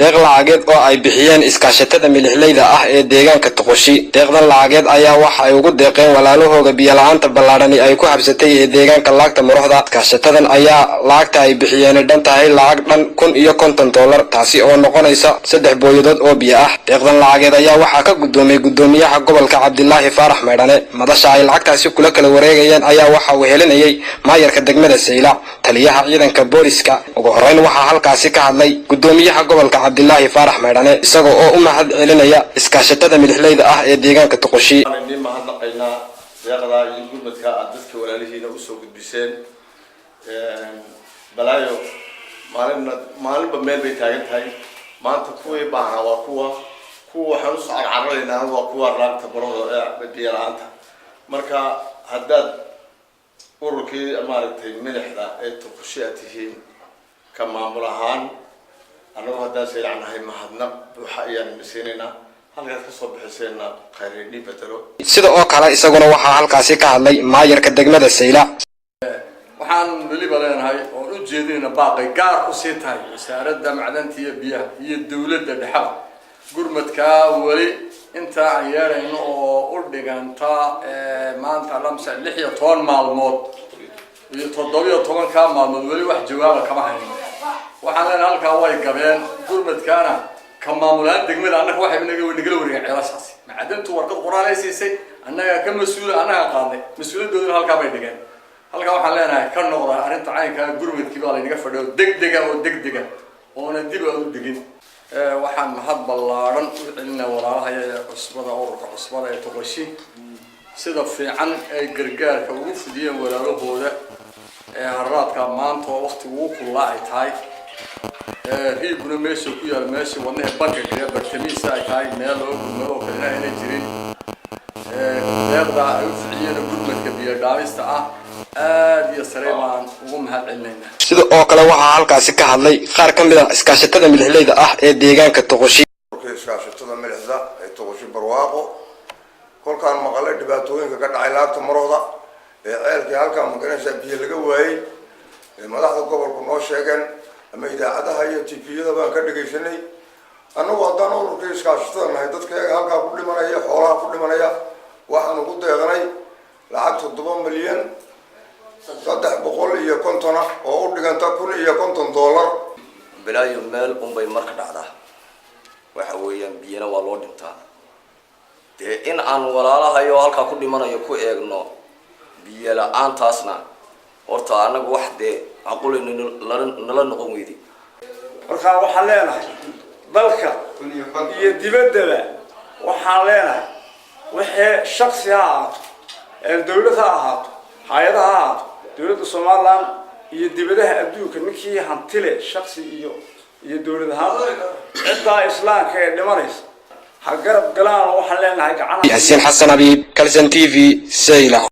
deeq lacageed oo ay bixiyeen iskaashatada milixleyda ah ee deegaanka Toqoshi. Deeqdan lacageed ayaa waxa ay ugu deeqeen walaalahooda biyo la'aanta ballaadhani ay ku habsatay ee deegaanka Laagta Maroxda. Iskaashatadan ayaa lacagta ay bixiyeen dhan tahay lacag dhan $1,050 taasi oo noqonaysa 3 booyadood oo biyo ah. Deeqdan lacageed ayaa waxa ka gudoomay gudoomiyaha gobolka Cabdilaahi Faarax Meedhane. Madasha ay lacagtaasi kula kala wareegayeen ayaa waxa uu helinayay maayarka degmada Saylac, taliyaha ciidanka booliska. Ugu horeyn waxa halkaasi ka hadlay gudoomiyaha gobolka Cabdilaahi Faarax Meedhane isagoo oo u mahad celinaya iskaashatada milixleyda ah ee deegaanka Toqoshi. Aan mahadnaqaynaa deeqda iyo gurmadka aad dadka walaalihiina u soo gudbiseen balaayo maalinba meel bay taagan tahay. maanta kuwii baana waa kuwa waxaan u soo carcaraynaana waa kuwa Laagta Maroxda ee biyo la'aanta. marka haddaad ururkii maaragtay milixda ee Toqoshi aad tihiin ka maamul ahaan annagu haddaan Saylacnahay mahadnaq buuxa ayaan siinayna halkaas ka soo bixisayna khayriin bedelo. Sida oo kale isaguna waxa halkaasi ka hadlay maayarka degmada Saylac. waxaan waliba leenahay oo u jeedinayna baaqay gaar ku sii tahay wasaaradda macdanta iyo biyaha iyo dawladda dhexe gurmadka wali inta aan yeerayno oo u dhiganta maanta lamsa 16 maalmood iyo 17 maalmood wali wax jawaab kama hayno. waxaan leenahay halkaa way gabeen gurmadkaana ka maamulaan degmada annaga waxay nagala wareegeen ceelashaasi macdantu warqad qoraan ay siisay annaga ka mas'uul annaga qaadnay mas'uuliyadooduna halkaa bay dhigeen. halkaa waxaan leenahay ka noqda arrinta caynka gurmadkii baa laynaga fadhiyo degdega oona dib u degin. waxaan mahad ballaaran u celinaa walaalaha cusbada ururka cusbada ee Toqoshi sida fiican ay gargaarka ugu fidiyeen walaalahooda harraadka maanta oo waqtigu uu kulaa ay tahay riibuna meesha ku yaal meesha wadnaha bankiga bartamiisa ay tahay meel oo gurmado kale inay jirin deeqda ay u ficiyeen gurmadka biyo dhaamista ah aad iyo sareemaan ugu mahad celinayna. sida oo kale waxa halkaasi ka hadlay qaar ka mid ah iskaashatada milixleyda ah ee deegaanka Toqoshi. iskaashatada milixda ee Toqoshi barwaaqo kolkaan maqalay dhibaatooyinka ka dhacay Laagta Maroxda ee ceelkii halkaan magaraysa biyo laga waayay madaxda gobolku noo sheegeen ama idaacadaha iyo TV-yada baan ka dhageysanay. annagu haddaan ururka iskaashatada nahay dadkayga halkaa ku dhimanaya xoolaha ku dhimanaya waxaan ugu deeqnay lacag $7 milyan 350 oo u dhiganta $1,050. balaayo meel bay marka dhacdaa waxa weeyaan biyana waa loo dhintaa dee in aan walaalahayo halkaa ku dhimanayo ku eegno biyo la'aantaasna horta anagu wax dee aqoon nala noqon weydii. marka waxaan leenahay dalka iyo dibaddaba waxaan leenahay wixii shakhsi ahaato dawlad ha ahaato hay'adaha ha ahaato dawladda Soomaaliland iyo dibadaha adduunka ninkii hantile shakhsi iyo dawladaha cidda islaamka ee dhimanaysa ha garab galaan waxaan leenahay gacan Yaasiin Xasan Habiib, Kalsan TV, Saylac.